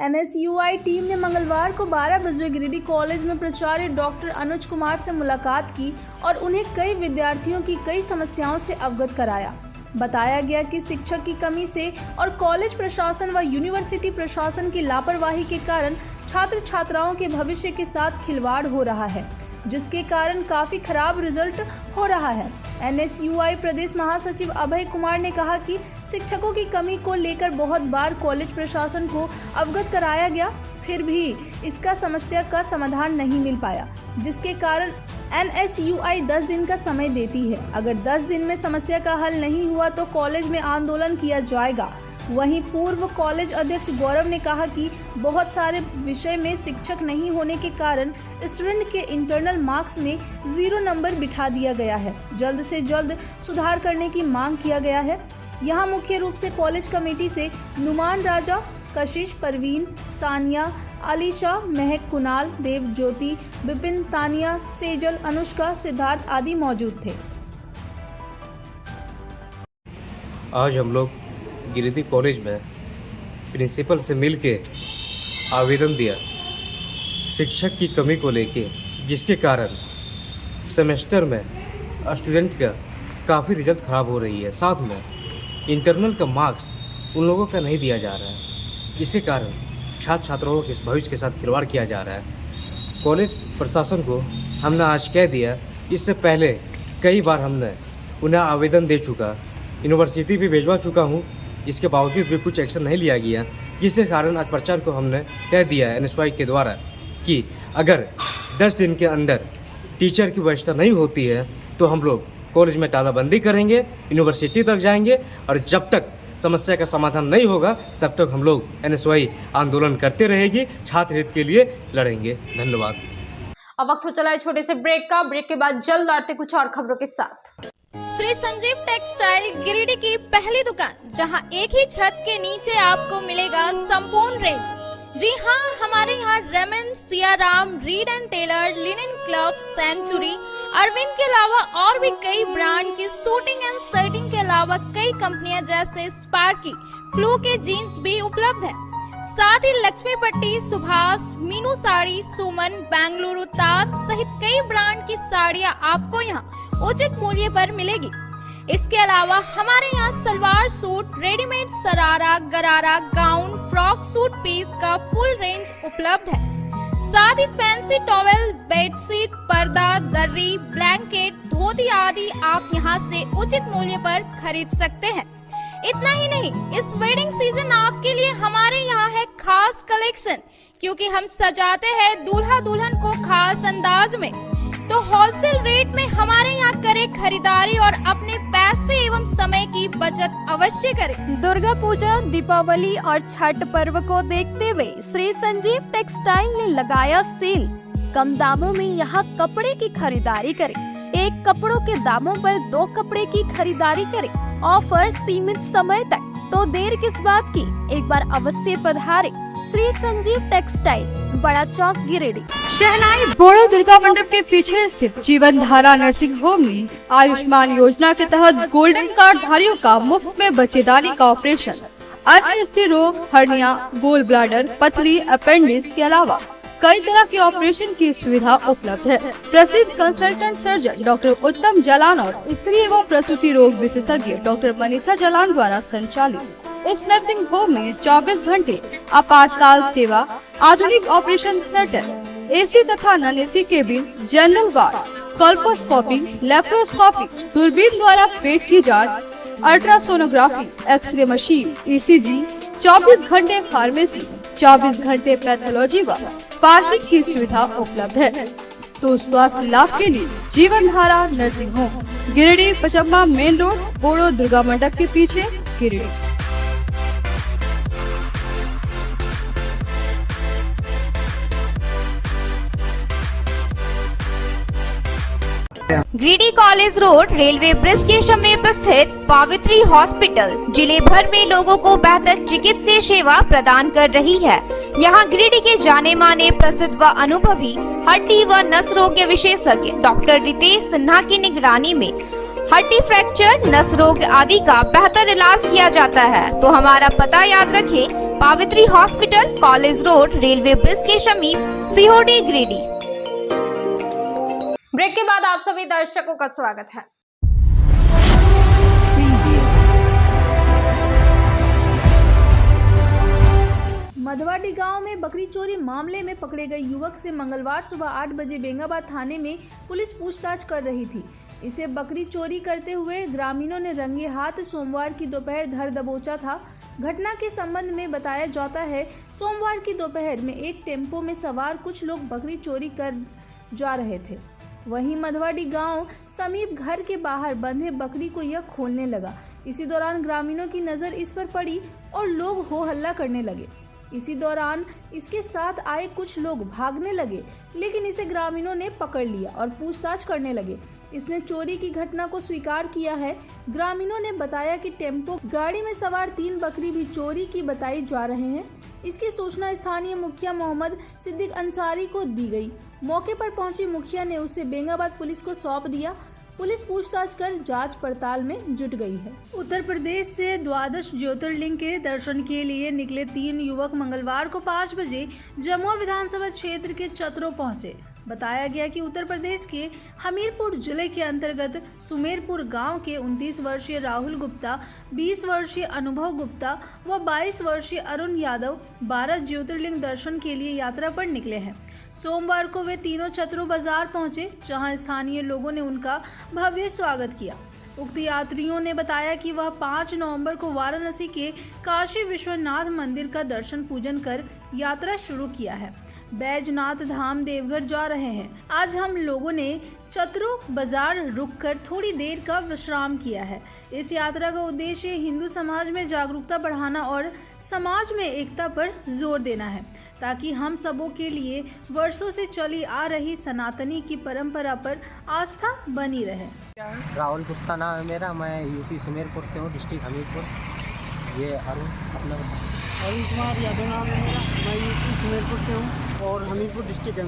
NSUI टीम ने मंगलवार को 12 बजे गिरिडीह कॉलेज में प्राचार्य डॉक्टर अनुज कुमार से मुलाकात की और उन्हें कई विद्यार्थियों की कई समस्याओं से अवगत कराया। बताया गया कि शिक्षक की कमी से और कॉलेज प्रशासन व यूनिवर्सिटी प्रशासन की लापरवाही के कारण छात्र छात्राओं के भविष्य के साथ खिलवाड़ हो रहा है, जिसके कारण काफी खराब रिजल्ट हो रहा है। NSUI प्रदेश महासचिव अभय कुमार ने कहा कि शिक्षकों की कमी को लेकर बहुत बार कॉलेज प्रशासन को अवगत कराया गया, फिर भी इसका समस्या का समाधान नहीं मिल पाया, जिसके कारण NSUI 10 दिन का समय देती है। अगर 10 दिन में समस्या का हल नहीं हुआ तो कॉलेज में आंदोलन किया जाएगा। वहीं पूर्व कॉलेज अध्यक्ष गौरव ने कहा कि बहुत सारे विषय में शिक्षक नहीं होने के कारण स्टूडेंट के इंटरनल मार्क्स में 0 नंबर बिठा दिया गया है। जल्द से जल्द सुधार करने की मांग किया गया है। यहाँ मुख्य रूप से कॉलेज कमेटी से नुमान राजा, कशिश, परवीन, सानिया, आलिशा, महक, कुणाल, देव ज्योति, विपिन, तानिया, सेजल, अनुष्का, सिद्धार्थ आदि मौजूद थे। आज हम लोग गिरिडीह कॉलेज में प्रिंसिपल से मिलके आवेदन दिया शिक्षक की कमी को लेके, जिसके कारण सेमेस्टर में स्टूडेंट का काफ़ी रिजल्ट ख़राब हो रही है। साथ में इंटरनल का मार्क्स उन लोगों का नहीं दिया जा रहा है, जिसके कारण छात्र छात्राओं के भविष्य के साथ खिलवाड़ किया जा रहा है। कॉलेज प्रशासन को हमने आज कह दिया, इससे पहले कई बार हमने उन्हें आवेदन दे चुका, यूनिवर्सिटी भी भिजवा चुका हूँ, इसके बावजूद भी कुछ एक्शन नहीं लिया गया, जिसके कारण आज प्राचार्य को हमने कह दिया है NSUI के द्वारा कि अगर 10 दिन के अंदर टीचर की व्यवस्था नहीं होती है तो हम लोग कॉलेज में तालाबंदी करेंगे, यूनिवर्सिटी तक जाएंगे, और जब तक समस्या का समाधान नहीं होगा तब तक हम लोग NSUI आंदोलन करते रहेगी, छात्र हित के लिए लड़ेंगे। धन्यवाद। अब वक्त हो चला है छोटे से ब्रेक का। ब्रेक के बाद जल्द आते कुछ और खबरों के साथ। श्री संजीव टेक्सटाइल गिरिडीह की पहली दुकान, जहां एक ही छत के नीचे आपको मिलेगा संपूर्ण रेंज। जी हाँ, हमारे यहाँ Raymond, Siyaram, Reid and Taylor, Linen Club, Century, Arvind के अलावा और भी कई ब्रांड की सूटिंग एंड शर्टिंग के अलावा कई कंपनियां जैसे स्पार्की, फ्लू के जीन्स भी उपलब्ध है। साथ ही लक्ष्मी पट्टी, सुभाष, मीनू साड़ी, सुमन, बेंगलुरु ताज सहित कई ब्रांड की साड़ियां आपको यहाँ उचित मूल्य पर मिलेगी। इसके अलावा हमारे यहाँ सलवार सूट, रेडीमेड सरारा, गरारा, गाउन, फ्रॉक सूट पीस का फुल रेंज उपलब्ध है। साथ ही फैंसी टॉवेल, बेडशीट, पर्दा, दर्री, ब्लैंकेट, धोती आदि आप यहाँ से उचित मूल्य पर खरीद सकते हैं। इतना ही नहीं, इस वेडिंग सीजन आपके लिए हमारे यहाँ है खास कलेक्शन, क्योंकि हम सजाते हैं दूल्हा दुल्हन को खास अंदाज में। तो होलसेल रेट में हमारे यहाँ करें खरीदारी और अपने पैसे एवं समय की बचत अवश्य करें। दुर्गा पूजा, दीपावली और छठ पर्व को देखते हुए श्री संजीव टेक्सटाइल ने लगाया सेल। कम दामों में यहाँ कपड़े की खरीदारी करें। एक कपड़ों के दामों पर 2 कपड़े की खरीदारी करें। ऑफर सीमित समय तक, तो देर किस बात की, एक बार अवश्य पधारें। श्री संजीव टेक्सटाइल, बड़ा चौक, गिरिडीह। शहनाई बोड़ो दुर्गा मंडप के पीछे स्थित जीवन धारा नर्सिंग होम में आयुष्मान योजना के तहत गोल्डन कार्ड धारियों का मुफ्त में बच्चेदानी का ऑपरेशन, अन्य स्त्री रोग, हर्निया, गोल ब्लैडर, पथरी, अपेंडिक्स के अलावा कई तरह के ऑपरेशन की सुविधा उपलब्ध है। प्रसिद्ध कंसल्टेंट सर्जन डॉक्टर उत्तम जलान और स्त्री एवं प्रसूति रोग विशेषज्ञ डॉक्टर मनीषा जलान द्वारा संचालित इस नर्सिंग होम में 24 घंटे आपातकाल सेवा, आधुनिक ऑपरेशन थिएटर, AC तथा non AC cabin, general ward, colposcopy, laparoscopy, दूरबीन द्वारा पेट की जांच, अल्ट्रासोनोग्राफी, एक्सरे मशीन, ECG, 24 घंटे फार्मेसी, 24 घंटे पैथोलॉजी व पार्किंग की सुविधा उपलब्ध है। तो स्वास्थ्य लाभ के लिए Jeevan Dhara nursing home, Giridih, Pachamba main road, Bodo Durga Mandap के पीछे, गिरिडीह। Giridih college road railway bridge के समीप स्थित पावित्री हॉस्पिटल जिले भर में लोगों को बेहतर चिकित्सीय सेवा प्रदान कर रही है। यहाँ गिरिडीह के जाने माने प्रसिद्ध व अनुभवी हड्डी व नस रोग विशेषज्ञ डॉक्टर रितेश सिन्हा की निगरानी में हड्डी फ्रैक्चर, नस रोग आदि का बेहतर इलाज किया जाता है। तो हमारा पता याद रखें, Pavitri hospital, college road, railway bridge के समीप, सीहोडी, गिरिडीह। ब्रेक के बाद आप सभी दर्शकों का स्वागत है। मधवाडी गांव में बकरी चोरी मामले में पकड़े गए युवक से मंगलवार सुबह 8 बजे बेंगाबाद थाने में पुलिस पूछताछ कर रही थी। इसे बकरी चोरी करते हुए ग्रामीणों ने रंगे हाथ सोमवार की दोपहर धर दबोचा था। घटना के संबंध में बताया जाता है, सोमवार की दोपहर में एक टेम्पो में सवार कुछ लोग बकरी चोरी कर जा रहे थे। वहीं मधवाडी गांव समीप घर के बाहर बंधे बकरी को यह खोलने लगा। इसी दौरान ग्रामीणों की नज़र इस पर पड़ी और लोग हो हल्ला करने लगे। इसी दौरान इसके साथ आए कुछ लोग भागने लगे, लेकिन इसे ग्रामीणों ने पकड़ लिया और पूछताछ करने लगे। इसने चोरी की घटना को स्वीकार किया है। ग्रामीणों ने बताया कि टेम्पो गाड़ी में सवार 3 बकरी भी चोरी की बताई जा रहे हैं। इसकी सूचना स्थानीय मुखिया मोहम्मद सिद्दीक अंसारी को दी गई। मौके पर पहुंची मुखिया ने उसे बेंगाबाद पुलिस को सौंप दिया। पुलिस पूछताछ कर जांच पड़ताल में जुट गई है। उत्तर प्रदेश से द्वादश ज्योतिर्लिंग के दर्शन के लिए निकले 3 युवक मंगलवार को 5 बजे जमुआ विधानसभा क्षेत्र के चतरो पहुंचे। बताया गया कि उत्तर प्रदेश के हमीरपुर जिले के अंतर्गत सुमेरपुर गांव के 29 वर्षीय राहुल गुप्ता, 20 वर्षीय अनुभव गुप्ता व 22 वर्षीय अरुण यादव 12 ज्योतिर्लिंग दर्शन के लिए यात्रा पर निकले हैं। सोमवार को वे तीनों चतरो बाजार पहुंचे, जहां स्थानीय लोगों ने उनका भव्य स्वागत किया। उक्त यात्रियों ने बताया कि वह 5 नवंबर को वाराणसी के काशी विश्वनाथ मंदिर का दर्शन पूजन कर यात्रा शुरू किया है। बैजनाथ धाम देवघर जा रहे हैं। आज हम लोगों ने चतरो बाजार रुककर थोड़ी देर का विश्राम किया है। इस यात्रा का उद्देश्य हिंदू समाज में जागरूकता बढ़ाना और समाज में एकता पर जोर देना है, ताकि हम सबों के लिए वर्षों से चली आ रही सनातनी की परंपरा पर आस्था बनी रहे। राहुल गुप्ता नाम है मेरा, मैं यूपी सुमेरपुर से हूँ, डिस्ट्रिक्ट हमीरपुर। ये अरुण कुमार यादव नाम है मेरा, मैं यूपी सुमेरपुर से हूँ और हमीरपुर डिस्ट्रिक्ट है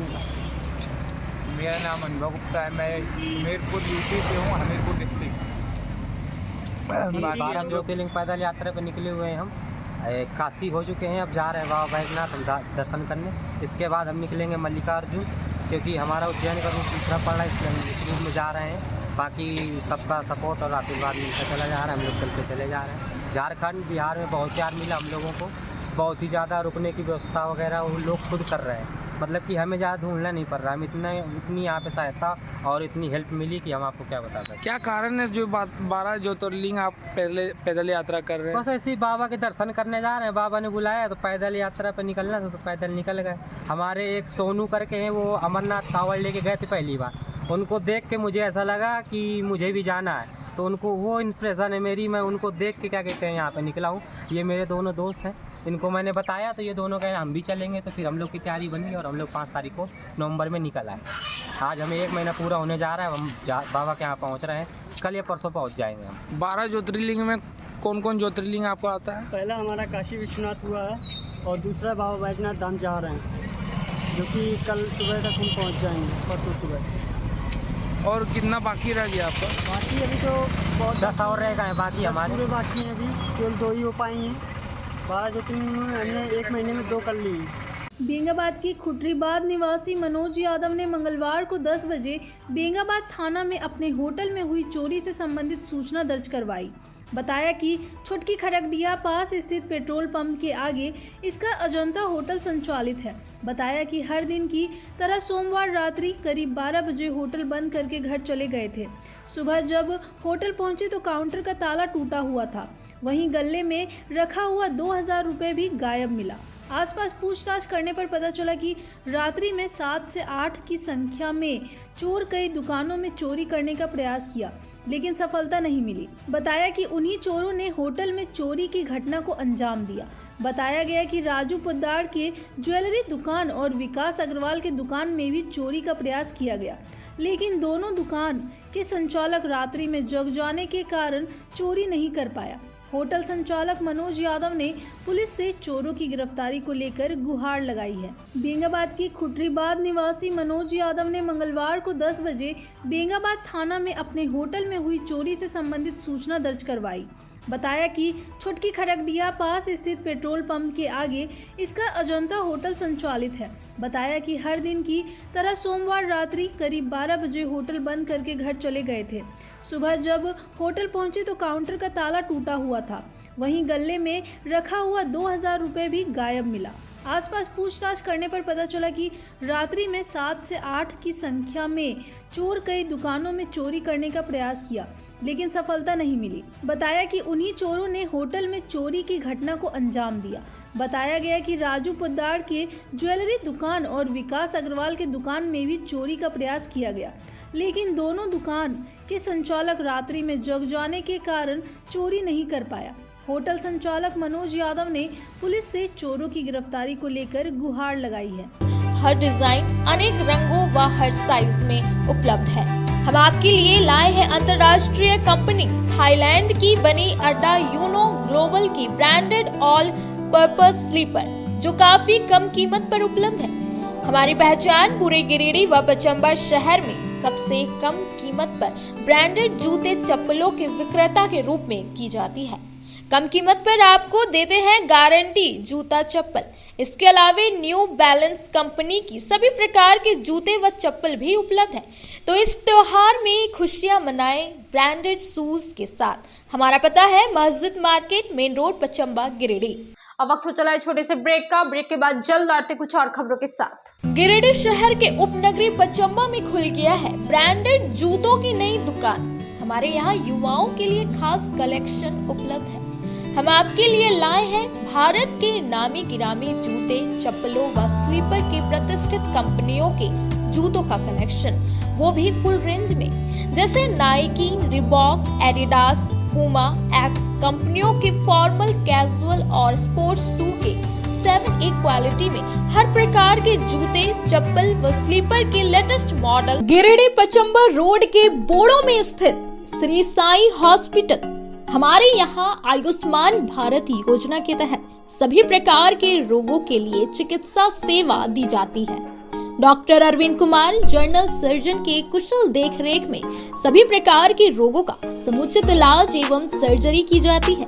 मेरा नाम अनुभव गुप्ता है, मैं सुमेरपुर यूपी से हूँ, हमीरपुर डिस्ट्रिक्ट। 12 ज्योतिर्लिंग पैदल यात्रा पर निकले हुए हैं हम। काशी हो चुके हैं, अब जा रहे हैं बाबा बैजनाथ दर्शन करने। इसके बाद हम निकलेंगे मल्लिकार्जुन, क्योंकि हमारा उज्जैन का रूट दूसरा पड़ रहा है, इसलिए हम इस रूट में जा रहे हैं। बाकी सबका सपोर्ट और आशीर्वाद मिलता चला जा रहा है, हम लोग चलते चले जा रहे हैं। झारखंड बिहार में बहुत प्यार मिला हम लोगों को, बहुत ही ज़्यादा रुकने की व्यवस्था वगैरह वो लोग खुद कर रहे हैं। मतलब कि हमें ज़्यादा ढूंढना नहीं पड़ रहा, हम इतनी यहाँ पे सहायता और इतनी हेल्प मिली कि हम आपको क्या बता सकते। क्या कारण है जो 12 ज्योतिर्लिंग आप पैदल यात्रा कर रहे हैं? बस ऐसे ही बाबा के दर्शन करने जा रहे हैं, बाबा ने बुलाया तो पैदल यात्रा पर निकलना था, तो पैदल निकल गए। हमारे एक सोनू करके हैं, वो अमरनाथ कांवड़ लेके गए थे पहली बार। उनको देख के मुझे ऐसा लगा कि मुझे भी जाना है, तो उनको वो इंस्पिरेशन है मेरी, मैं उनको देख के क्या कहते हैं यहाँ पे निकला हूँ। ये मेरे दोनों दोस्त हैं, इनको मैंने बताया तो ये दोनों कहे हम भी चलेंगे। तो फिर हम लोग की तैयारी बनी और हम लोग 5 तारीख को नवंबर में निकल आए। आज हमें 1 महीना पूरा होने जा रहा है, हम बाबा के यहाँ पहुँच रहे हैं, कल या परसों पहुँच जाएंगे हम। 12 ज्योतिर्लिंग में कौन कौन ज्योतिर्लिंग आपको आता है? पहला हमारा काशी विश्वनाथ हुआ है और दूसरा बाबा बैजनाथ धाम जा रहे हैं, जो कि कल सुबह तक हम पहुँच जाएंगे, परसों सुबह। और कितना बाकी रह गया आपका? बाकी अभी तो बहुत 10 और रह गए बाकी हमारे, पूरे बाकी हैं, अभी केवल 2 ही हो पाएंगे। 12 ज्योतिर्लिंग में हमने 1 महीने में 2 कर ली। बेंगाबाद के खुटरीबाद निवासी मनोज यादव ने मंगलवार को 10 बजे बेंगाबाद थाना में अपने होटल में हुई चोरी से संबंधित सूचना दर्ज करवाई। बताया कि छुटकी खड़गडिया पास स्थित पेट्रोल पंप के आगे इसका अजंता होटल संचालित है। बताया कि हर दिन की तरह सोमवार रात्रि करीब 12 बजे होटल बंद करके घर चले गए थे। सुबह जब होटल पहुंचे तो काउंटर का ताला टूटा हुआ था, वहीं गले में रखा हुआ 2000 रुपये भी गायब मिला। आसपास पूछताछ करने पर पता चला कि रात्रि में 7 से 8 की संख्या में चोर कई दुकानों में चोरी करने का प्रयास किया, लेकिन सफलता नहीं मिली। बताया कि उन्हीं चोरों ने होटल में चोरी की घटना को अंजाम दिया। बताया गया कि राजू पोद्दार के ज्वेलरी दुकान और विकास अग्रवाल के दुकान में भी चोरी का प्रयास किया गया, लेकिन दोनों दुकान के संचालक रात्रि में जग जाने के कारण चोरी नहीं कर पाया। होटल संचालक मनोज यादव ने पुलिस से चोरों की गिरफ्तारी को लेकर गुहार लगाई है। बेंगाबाद की खुटरीबाद निवासी मनोज यादव ने मंगलवार को 10 बजे बेंगाबाद थाना में अपने होटल में हुई चोरी से संबंधित सूचना दर्ज करवाई। बताया कि छोटकी खड़गडिया पास स्थित पेट्रोल पंप के आगे इसका अजंता होटल संचालित है। बताया कि हर दिन की तरह सोमवार रात्रि करीब 12 बजे होटल बंद करके घर चले गए थे। सुबह जब होटल पहुंचे तो काउंटर का ताला टूटा हुआ था, वहीं गले में रखा हुआ 2000 रुपये भी गायब मिला। आसपास पूछताछ करने पर पता चला कि रात्रि में 7 से 8 की संख्या में चोर कई दुकानों में चोरी करने का प्रयास किया, लेकिन सफलता नहीं मिली। बताया कि उन्हीं चोरों ने होटल में चोरी की घटना को अंजाम दिया। बताया गया कि राजू पोद्दार के ज्वेलरी दुकान और विकास अग्रवाल के दुकान में भी चोरी का प्रयास किया गया, लेकिन दोनों दुकान के संचालक रात्रि में जग जाने के कारण चोरी नहीं कर पाया। होटल संचालक मनोज यादव ने पुलिस से चोरों की गिरफ्तारी को लेकर गुहार लगाई है। हर डिजाइन अनेक रंगों व हर साइज में उपलब्ध है। हम आपके लिए लाए हैं अंतर्राष्ट्रीय कंपनी थाईलैंड की बनी अड्डा यूनो ग्लोबल की ब्रांडेड ऑल पर्पस स्लीपर, जो काफी कम कीमत पर उपलब्ध है। हमारी पहचान पूरे गिरिडीह व पचम्बा शहर में सबसे कम कीमत पर ब्रांडेड जूते चप्पलों के विक्रेता के रूप में की जाती है। कम कीमत पर आपको देते हैं गारंटी जूता चप्पल। इसके अलावा न्यू बैलेंस कंपनी की सभी प्रकार के जूते व चप्पल भी उपलब्ध है। तो इस त्योहार में खुशियां मनाएं ब्रांडेड शूज के साथ। हमारा पता है मस्जिद market, main road, Pachamba, Giridih. अब वक्त हो चला है छोटे से ब्रेक का। ब्रेक के बाद जल्द आते कुछ और खबरों के साथ। गिरिडीह शहर के उपनगरी पचम्बा में खुल गया है ब्रांडेड जूतों की नई दुकान। हमारे यहाँ युवाओं के लिए खास कलेक्शन उपलब्ध है। हम आपके लिए लाए हैं भारत के नामी गिरामी जूते, चप्पलों व स्लीपर के प्रतिष्ठित कंपनियों के जूतों का कलेक्शन, वो भी फुल रेंज में, जैसे Nike, Reebok, Adidas, Puma, x कंपनियों के फॉर्मल, कैजुअल और स्पोर्ट्स शू के 7A क्वालिटी में हर प्रकार के जूते, चप्पल व स्लीपर के latest model. Giridih Pachamba road के बोड़ो में स्थित श्री साई हॉस्पिटल। हमारे यहाँ आयुष्मान भारत योजना के तहत सभी प्रकार के रोगों के लिए चिकित्सा सेवा दी जाती है। Doctor Arvind Kumar general surgeon के कुशल देखरेख में सभी प्रकार के रोगों का समुचित इलाज एवं सर्जरी की जाती है।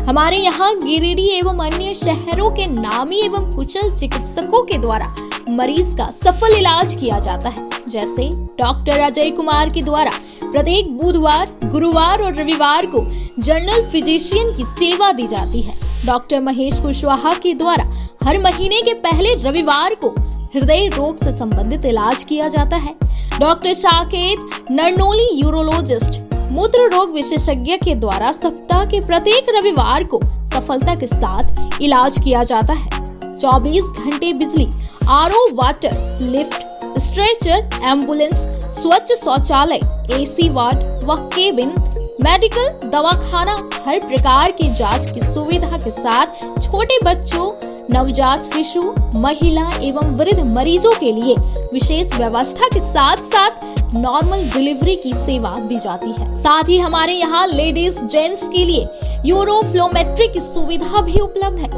हमारे यहाँ गिरिडीह एवं अन्य शहरों के नामी एवं कुशल चिकित्सकों के द्वारा मरीज का सफल इलाज किया जाता है। जैसे डॉक्टर अजय कुमार के द्वारा प्रत्येक बुधवार, गुरुवार और रविवार को जनरल फिजिशियन की सेवा दी जाती है। डॉक्टर महेश कुशवाहा के द्वारा हर महीने के पहले रविवार को हृदय रोग से संबंधित इलाज किया जाता है। डॉक्टर साकेत नरनोली यूरोलॉजिस्ट मूत्र रोग विशेषज्ञ के द्वारा सप्ताह के प्रत्येक रविवार को सफलता के साथ इलाज किया जाता है। 24 घंटे बिजली, RO water, lift, stretcher, ambulance, स्वच्छ शौचालय, एसी वार्ड व केबिन, मेडिकल, दवाखाना, हर प्रकार की जांच की सुविधा के साथ छोटे बच्चों, नवजात शिशु, महिला एवं वृद्ध मरीजों के लिए विशेष व्यवस्था के साथ साथ नॉर्मल डिलीवरी की सेवा दी जाती है। साथ ही हमारे यहाँ लेडीज जेंट्स के लिए यूरोफ्लोमेट्री की सुविधा भी उपलब्ध है।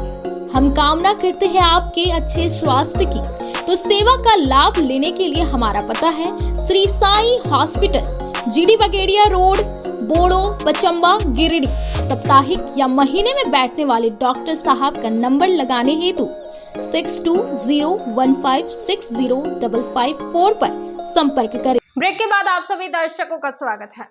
हम कामना करते हैं आपके अच्छे स्वास्थ्य की, तो सेवा का लाभ लेने के लिए हमारा पता है Shri Sai hospital, GD Bagedia road, Bodo, Pachamba, Giridih. साप्ताहिक या महीने में बैठने वाले डॉक्टर साहब का नंबर लगाने हेतु 6201560554 पर संपर्क करें। ब्रेक के बाद आप सभी दर्शकों का स्वागत है।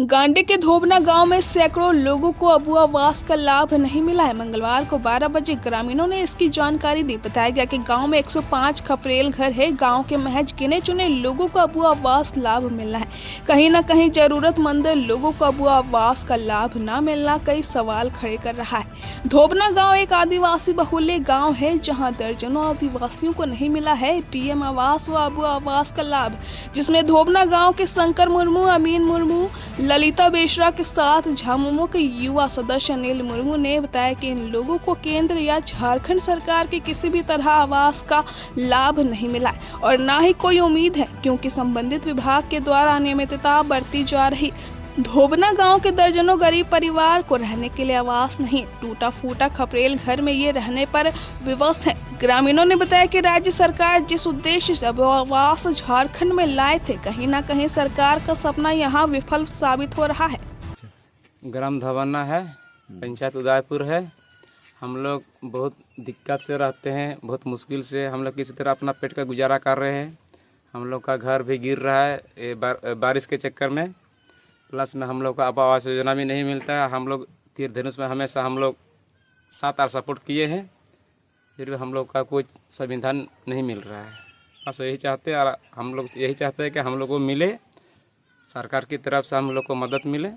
गांडी के धोबना गांव में सैकड़ों लोगों को अबू आवास का लाभ नहीं मिला है। मंगलवार को 12 बजे ग्रामीणों ने इसकी जानकारी दी। बताया गया कि गांव में 105 खपरेल घर है। गांव के महज गिने चुने लोगों को अबू आवास लाभ मिला है। कहीं न कहीं जरूरतमंद लोगों को अब आवास का लाभ न मिलना कई सवाल खड़े कर रहा है। धोबना गांव एक आदिवासी बहुल्य गांव है जहां दर्जनों आदिवासियों को नहीं मिला है पीएम आवास व अबू आवास का लाभ, जिसमें धोबना गांव के शंकर मुर्मू, अमीन मुर्मू, ललिता बेशरा के साथ झामुमो के युवा सदस्य अनिल मुर्मू ने बताया कि इन लोगों को केंद्र या झारखंड सरकार के किसी भी तरह आवास का लाभ नहीं मिला और न ही कोई उम्मीद है, क्योंकि संबंधित विभाग के द्वारा अनियमितता बरती जा रही। धोबना गांव के दर्जनों गरीब परिवार को रहने के लिए आवास नहीं, टूटा फूटा खपरेल घर में ये रहने पर विवश है। ग्रामीणों ने बताया कि राज्य सरकार जिस उद्देश्य से आवास झारखंड में लाए थे, कहीं न कहीं सरकार का सपना यहाँ विफल साबित हो रहा है। ग्राम धोबना है, पंचायत उदयपुर है। हम लोग बहुत दिक्कत से रहते हैं, बहुत मुश्किल से हम लोग किसी तरह अपना पेट का गुजारा कर रहे हैं। हम लोग का घर भी गिर रहा है बारिश के चक्कर में, प्लस में हम लोग का आवास योजना भी नहीं मिलता है। हम लोग तीर धनुष में हमेशा हम लोग 7 बार सपोर्ट किए हैं, फिर भी हम लोग का कोई संविधान नहीं मिल रहा है। बस यही चाहते हैं, और हम लोग यही चाहते हैं कि हम लोग को मिले, सरकार की तरफ से हम लोग को मदद मिले,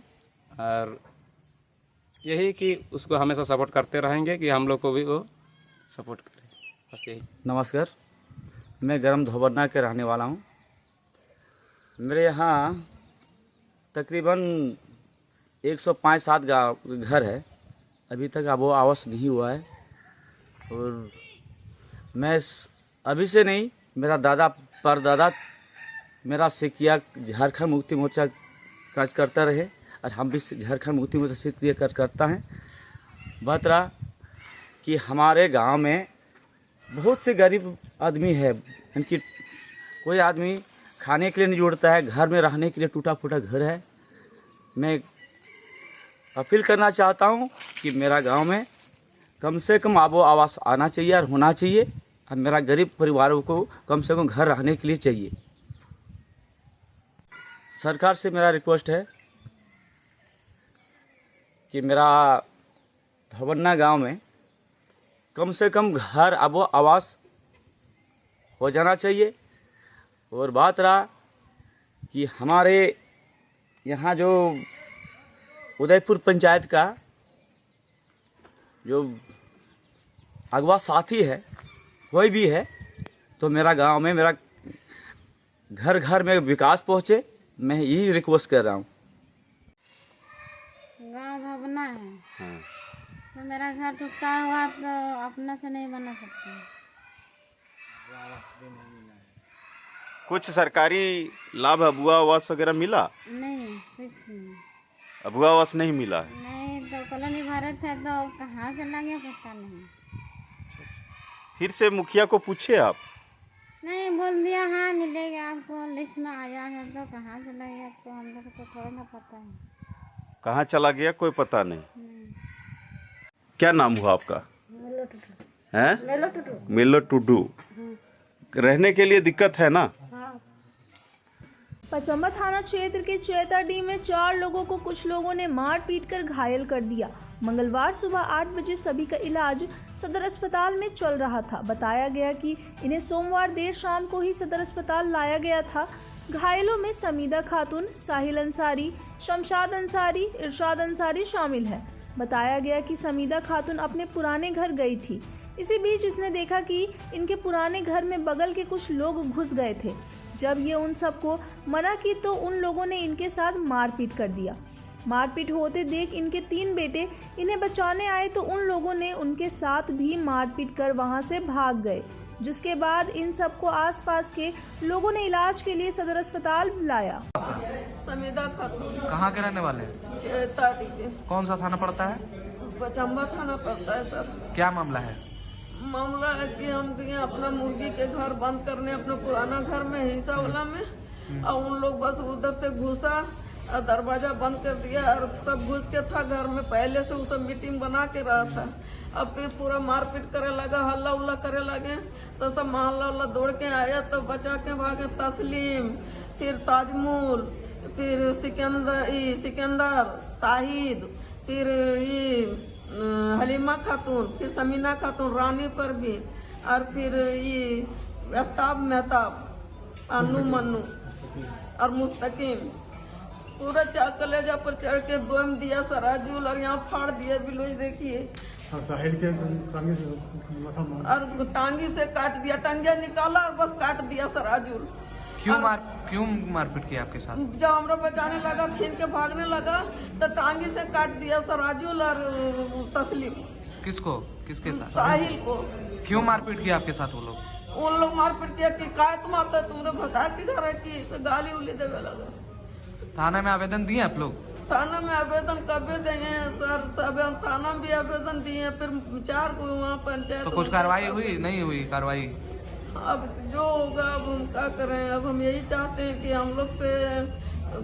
और यही कि उसको हमेशा सपोर्ट करते रहेंगे कि हम लोग को भी वो सपोर्ट करें। बस यही। नमस्कार, मैं ग्राम धोबना के रहने वाला हूँ। मेरे यहाँ तकरीबन 105-7 घर है, अभी तक अब वो आवास नहीं हुआ है। और मैं अभी से नहीं, मेरा दादा परदादा मेरा सिकिया झारखंड मुक्ति मोर्चा कार्य करता रहे, और हम भी झारखंड मुक्ति मोर्चा से सक्रिय कार्य करता है। बात रहा कि हमारे गांव में बहुत से गरीब आदमी है, इनकी कोई आदमी खाने के लिए नहीं जोड़ता है, घर में रहने के लिए टूटा फूटा घर है। मैं अपील करना चाहता हूं कि मेरा गांव में कम से कम आबो आवास आना चाहिए और होना चाहिए, और मेरा गरीब परिवारों को कम से कम घर रहने के लिए चाहिए। सरकार से मेरा रिक्वेस्ट है कि मेरा धोबना गांव में कम से कम घर आबो आवास हो जाना चाहिए। और बात रहा कि हमारे यहाँ जो उदयपुर पंचायत का जो अगवा साथी है, कोई भी है, तो मेरा गांव में मेरा घर घर में विकास पहुँचे, मैं यही रिक्वेस्ट कर रहा हूँ। गाँव धोबना है। हाँ। तो मेरा घर टूटा हुआ तो अपना से नहीं बना सकते। कुछ सरकारी लाभ अबुआ आवास वगैरह मिला? नहीं, कुछ नहीं। अबुआ आवास नहीं मिला है? नहीं, तो कॉलोनी भारत है, तो कहाँ चला गया पता नहीं। फिर से मुखिया को पूछे आप? नहीं, बोल दिया हाँ मिलेगा आपको, लिस्ट में आया है, तो कहाँ चला गया तो हम लोग को थोड़ा ना पता है। कहाँ चला गया कोई पता नहीं। क्या नाम हुआ आपका? मेलो टुडू। रहने के लिए दिक्कत है ना? पचम्बा थाना क्षेत्र के चैताडीह में 4 लोगों को कुछ लोगों ने मार पीट कर घायल कर दिया। मंगलवार सुबह 8 बजे सभी का इलाज सदर अस्पताल में चल रहा था। बताया गया कि इन्हें सोमवार देर शाम को ही सदर अस्पताल लाया गया था। घायलों में समीदा खातून, साहिल अंसारी, शमशाद अंसारी, इरशाद अंसारी शामिल है। बताया गया कि समीदा खातून अपने पुराने घर गई थी। इसी बीच उसने देखा कि इनके पुराने घर में बगल के कुछ लोग घुस गए थे। जब ये उन सबको मना की तो उन लोगों ने इनके साथ मारपीट कर दिया। मारपीट होते देख इनके 3 बेटे इन्हें बचाने आए तो उन लोगों ने उनके साथ भी मारपीट कर वहां से भाग गए, जिसके बाद इन सबको आसपास के लोगों ने इलाज के लिए सदर अस्पताल लाया। समीदा खातून। कहाँ के रहने वाले? कौन सा थाना पड़ता है? पचम्बा थाना पड़ता है सर। क्या मामला है? मामला है कि हम गए अपना मुर्गी के घर बंद करने अपने पुराना घर में हिस्सा वाला में, और उन लोग बस उधर से घुसा और दरवाजा बंद कर दिया और सब घुस के था घर में। पहले से उसे मीटिंग बना के रहा था। अब फिर पूरा मारपीट करे लगा, हल्ला उल्ला करे लगे, तो सब मोहल्ला उल्ला दौड़ के आया, तो बचा के भागे तस्लीम, फिर ताजमुल, फिर सिकंदर, शाहिद, फिर ये हलीमा खातून, फिर समीना खातून, रानी परवीन, और फिर ये अफ्ताब मेहताब, अनु मन्नू और मुस्तकीम, पूरा कलेजा पर चढ़ के दोम दिया सराजूल और यहाँ फाड़ दिया बिलोज देखिए, और साहिल के टांगी से माथा मार और टांगी से काट दिया, टंगिया निकाला और बस काट दिया सराजूल। क्यों मारपीट किया आपके साथ? जब हमरा बचाने लगा, छीन के भागने लगा तो टांगी से काट दिया सराजूल और तस्लीम। किसके साथ? साहिल को। क्यों मारपीट किया आपके साथ वो लोग? उन लोग मारपीट किया कि काय तुम आता तुमने बता के घर है कि गाली उली देवे लगा। थाना में आवेदन दिए आप लोग? थाना में आवेदन कभी देंगे सर, थाना में भी आवेदन दिए, फिर 4 को वहाँ पंचायत। तो कुछ कार्रवाई हुई? नहीं हुई कार्रवाई? अब जो होगा अब हम क्या करें। अब हम यही चाहते हैं कि हम लोग से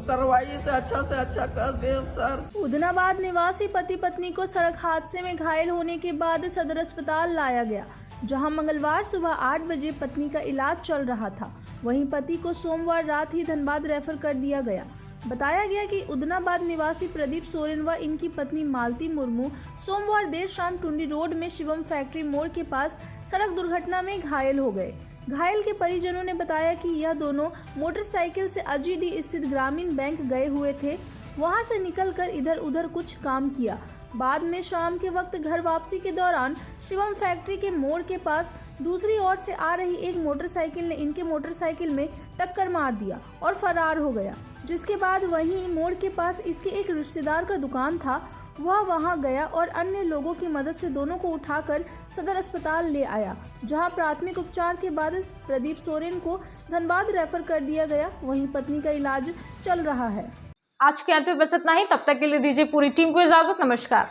कार्रवाई से अच्छा कर दे सर। उदनाबाद निवासी पति पत्नी को सड़क हादसे में घायल होने के बाद सदर अस्पताल लाया गया, जहां मंगलवार सुबह 8 बजे पत्नी का इलाज चल रहा था। वहीं पति को सोमवार रात ही धनबाद रेफर कर दिया गया। बताया गया कि उदनाबाद निवासी प्रदीप सोरेन व इनकी पत्नी मालती मुर्मू सोमवार देर शाम टुंडी रोड में शिवम फैक्ट्री मोड़ के पास सड़क दुर्घटना में घायल हो गए। घायल के परिजनों ने बताया कि यह दोनों मोटरसाइकिल से अजीडी स्थित ग्रामीण बैंक गए हुए थे। वहां से निकलकर इधर उधर कुछ काम किया। बाद में शाम के वक्त घर वापसी के दौरान शिवम फैक्ट्री के मोड़ के पास दूसरी ओर से आ रही एक मोटरसाइकिल ने इनके मोटरसाइकिल में टक्कर मार दिया और फरार हो गया। जिसके बाद वहीं मोड़ के पास इसके एक रिश्तेदार का दुकान था, वह वहां गया और अन्य लोगों की मदद से दोनों को उठाकर सदर अस्पताल ले आया, जहां प्राथमिक उपचार के बाद प्रदीप सोरेन को धनबाद रेफर कर दिया गया। वहीं पत्नी का इलाज चल रहा है। आज के अंत में बस इतना ही। तब तक के लिए दीजिए पूरी टीम को इजाजत। नमस्कार।